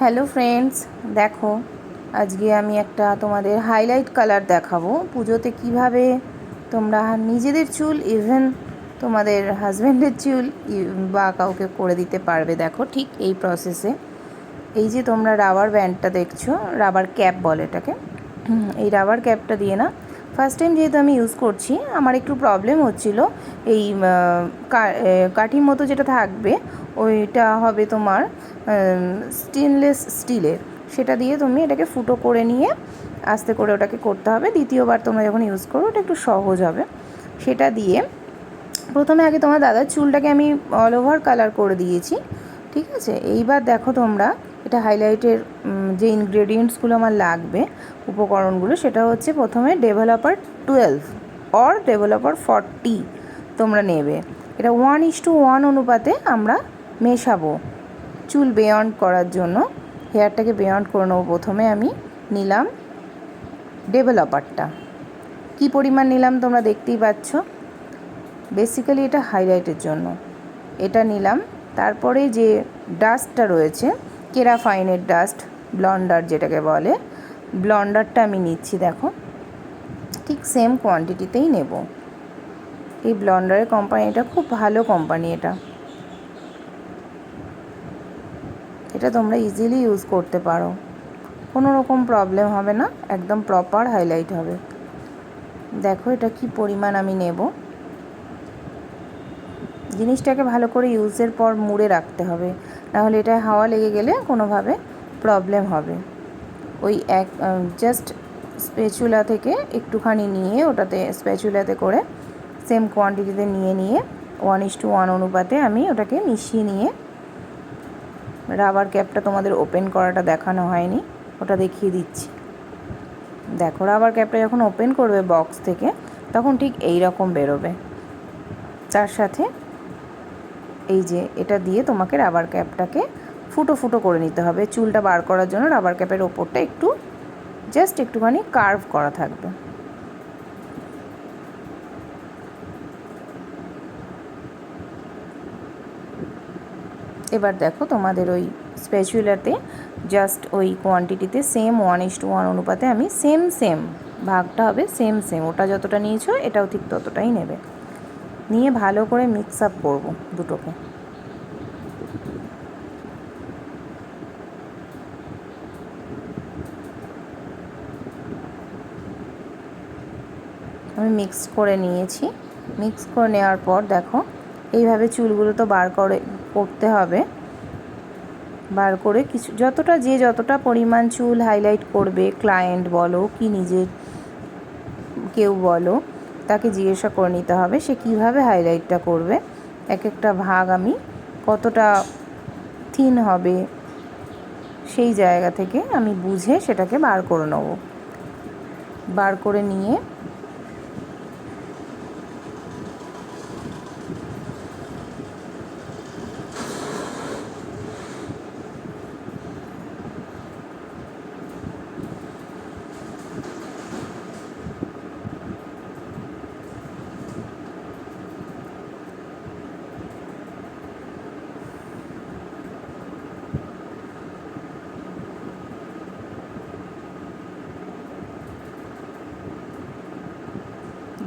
Hello friends, দেখো আজকে আমি একটা তোমাদের হাইলাইট কালার দেখাবো পুজোতে কিভাবে তোমরা নিজেদের চুল ইভেন তোমাদের হাজব্যান্ডের চুল বা কাউকে করে দিতে পারবে। দেখো ঠিক এই প্রসেসে এই যে তোমরা রাবার ব্যান্ডটা দেখছো, রাবার ক্যাপ বলে এটাকে। এই রাবার ক্যাপটা দিয়ে না, ফার্স্ট টাইম যেহেতু আমি ইউজ করছি, আমার একটু প্রবলেম হচ্ছিল। এই কাঠির মতো যেটা থাকবে ওইটা হবে তোমার স্টেনলেস স্টিলের, সেটা দিয়ে তুমি এটাকে ফুটো করে নিয়ে আস্তে করে ওটাকে করতে হবে। দ্বিতীয়বার তোমরা যখন ইউজ করো ওটা একটু সহজ হবে। সেটা দিয়ে প্রথমে আগে তোমার দাদার চুলটাকে আমি অল ওভার কালার করে দিয়েছি, ঠিক আছে। এইবার দেখো তোমরা এটা হাইলাইটের যে ইনগ্রেডিয়েন্টসগুলো আমার লাগবে, উপকরণগুলো, সেটা হচ্ছে প্রথমে ডেভেলপার 12 অর ডেভেলপার 40 তোমরা নেবে। এটা 1:1 অনুপাতে আমরা মেশাবো চুল বেয়ন্ড করার জন্য। হেয়ারটাকে বেয়ন্ড করে নেবো। প্রথমে আমি নিলাম ডেভেলপারটা, কি পরিমাণ নিলাম তোমরা দেখতেই পাচ্ছ। বেসিক্যালি এটা হাইলাইটের জন্য এটা নিলাম। তারপরে যে ডাস্টটা রয়েছে, কেরাফাইনের ডাস্ট, ব্লন্ডার যেটাকে বলে, ব্লন্ডারটা আমি নিচ্ছি। দেখো ঠিক সেম কোয়ান্টিটিতেই নেব। এই ব্লন্ডারের কোম্পানিটা খুব ভালো কোম্পানি। এটা তোমরা ইজিলি ইউজ করতে পারো, কোনো রকম প্রবলেম হবে না, একদম প্রপার হাইলাইট হবে। দেখো এটা কি পরিমাণ আমি নেব। জিনিসটাকে ভালো করে ইউজের পর মুড়ে রাখতে হবে, নাহলে এটা হাওয়া লেগে গেলে কোনোভাবে প্রবলেম হবে। ওই জাস্ট স্প্যাচুলা থেকে একটুখানি নিয়ে ওটাতে স্প্যাচুলাতে করে সেম কোয়ান্টিটিতে নিয়ে 1:1 অনুপাতে আমি ওটাকে মিশিয়ে নিয়ে, রাবার ক্যাপটা তোমাদের ওপেন করাটা দেখানো হয়নি, ওটা দেখিয়ে দিচ্ছি। দেখো রাবার ক্যাপটা যখন ওপেন করবে বক্স থেকে, তখন ঠিক এই রকম বেরোবে। তার সাথে এই যে এটা দিয়ে তোমাকে রাবার ক্যাপটাকে ফুটো ফুটো করে নিতে হবে। চুলটা বার করার জন্য রাবার ক্যাপের ওপরটা একটু জাস্ট একটুখানি কার্ভ করা থাকবে। এবার দেখো তোমাদের ওই স্প্যাচুলাতে জাস্ট ওই কোয়ান্টিটিতে সেম 1:1 অনুপাতে আমি সেম ভাগটা হবে সেম। ওটা যতটা নিয়েছো এটাও ঠিক ততটাই নেবে। নিয়ে ভালো করে মিক্স আপ করবো দুটোকে। আমি মিক্স করে নিয়েছি। মিক্স করে নেওয়ার পর দেখো এইভাবে চুলগুলো তো করতে হবে। বার করে কিছু যতটা পরিমাণ চুল হাইলাইট করবে, ক্লায়েন্ট বলো কি নিজের কেউ বলো, তাকে জিজ্ঞাসা করে নিতে হবে সে কীভাবে হাইলাইটটা করবে। এক একটা ভাগ আমি কতটা থিন হবে সেই জায়গা থেকে আমি বুঝে সেটাকে বার করে নেব। বার করে নিয়ে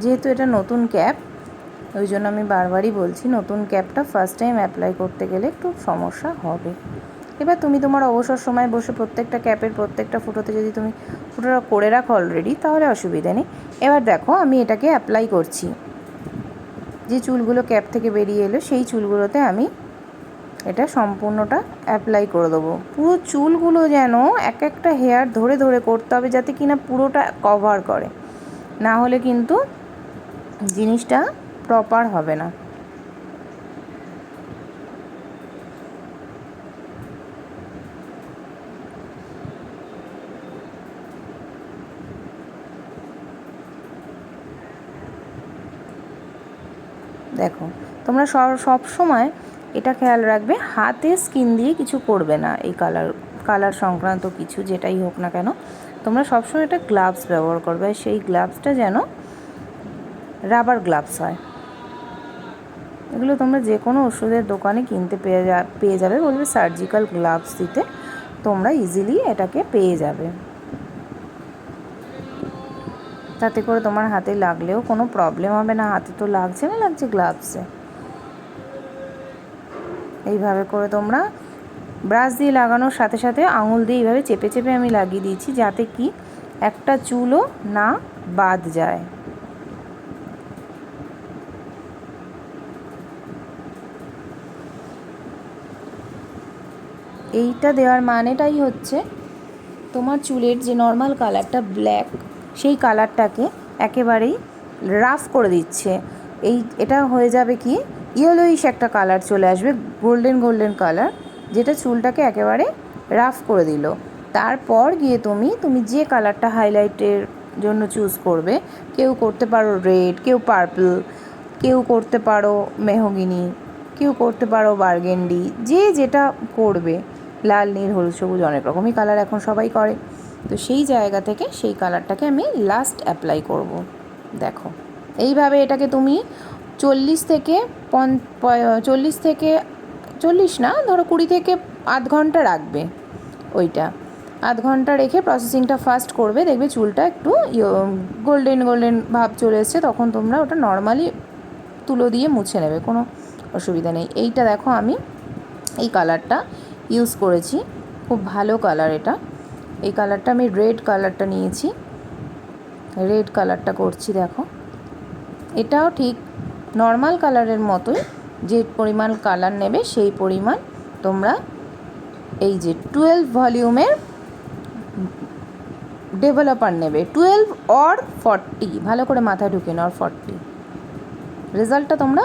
যেহেতু এটা নতুন ক্যাপ, ওই জন্য আমি বারবারই বলছি, নতুন ক্যাপটা ফার্স্ট টাইম অ্যাপ্লাই করতে গেলে একটু সমস্যা হবে। এবার তুমি তোমার অবসর সময় বসে প্রত্যেকটা ক্যাপের প্রত্যেকটা ফুটোতে যদি তুমি ফুটোটা করে রাখো অলরেডি, তাহলে অসুবিধা নেই। এবার দেখো আমি এটাকে অ্যাপ্লাই করছি। যে চুলগুলো ক্যাপ থেকে বেরিয়ে এলো সেই চুলগুলোতে আমি এটা সম্পূর্ণটা অ্যাপ্লাই করে দেবো। পুরো চুলগুলো যেন এক একটা হেয়ার ধরে ধরে করতে হবে, যাতে কিনা পুরোটা কভার করে, না হলে কিন্তু জিনিসটা প্রপার হবে না। দেখো তোমরা সব সময় এটা খেয়াল রাখবে, হাতে স্কিন দিয়ে কিছু করবে না। এই কালার সংক্রান্ত কিছু যেটাই হোক না কেন, তোমরা সবসময় একটা গ্লাভস ব্যবহার করবে। সেই গ্লাভসটা যেন রাবার গ্লাভস হয়। এগুলো তোমরা যে কোনো ওষুধের দোকানে কিনতে পেয়ে যাবে, বলবে সার্জিক্যাল গ্লাভস দিতে, তোমরা ইজিলি এটাকে পেয়ে যাবে। তাতে করে তোমার হাতে লাগলেও কোনো প্রবলেম হবে না। হাতে তো লাগছে গ্লাভসে। এইভাবে করে তোমরা ব্রাশ দিয়ে লাগানোর সাথে সাথে আঙুল দিয়ে এইভাবে চেপে চেপে আমি লাগিয়ে দিয়েছি, যাতে কি একটা চুলও না বাদ যায়। এইটা দেওয়ার মানেটাই হচ্ছে তোমার চুলের যে নর্মাল কালারটা ব্ল্যাক, সেই কালারটাকে একেবারেই রাফ করে দিচ্ছে। এটা হয়ে যাবে কি ইয়েলোইশ একটা কালার চলে আসবে, গোল্ডেন কালার, যেটা চুলটাকে একেবারে রাফ করে দিল। তারপর গিয়ে তুমি যে কালারটা হাইলাইটের জন্য চুজ করবে, কেউ করতে পারো রেড, কেউ পার্পল, কেউ করতে পারো মেহগিনি, কেউ করতে পারো বার্গেন্ডি, যে যেটা করবে, লাল নীল হলুদ সবুজ অনেক রকমই কালার এখন সবাই করে। তো সেই জায়গা থেকে সেই কালারটাকে আমি লাস্ট অ্যাপ্লাই করব। দেখো এইভাবে এটাকে তুমি 40 থেকে 40 না, ধরো 20 থেকে আধ ঘন্টা রাখবে। ওইটা আধ ঘন্টা রেখে প্রসেসিংটা ফার্স্ট করবে, দেখবে চুলটা একটু গোল্ডেন ভাব চলে এসছে, তখন তোমরা ওটা নর্মালি তুলো দিয়ে মুছে নেবে, কোনো অসুবিধা নেই। এইটা দেখো আমি এই কালারটা ইউজ করেছি, খুব ভালো কালার এটা। এই কালারটা আমি রেড কালারটা নিয়েছি, রেড কালারটা করছি। দেখো এটাও ঠিক নর্মাল কালারের মতোই, যে পরিমাণ কালার নেবে সেই পরিমাণ তোমরা এই যে 12 ভলিউমের ডেভেলপার নেবে, 12 অর 40, ভালো করে মাথায় ঢুকে নাও, 40। রেজাল্টটা তোমরা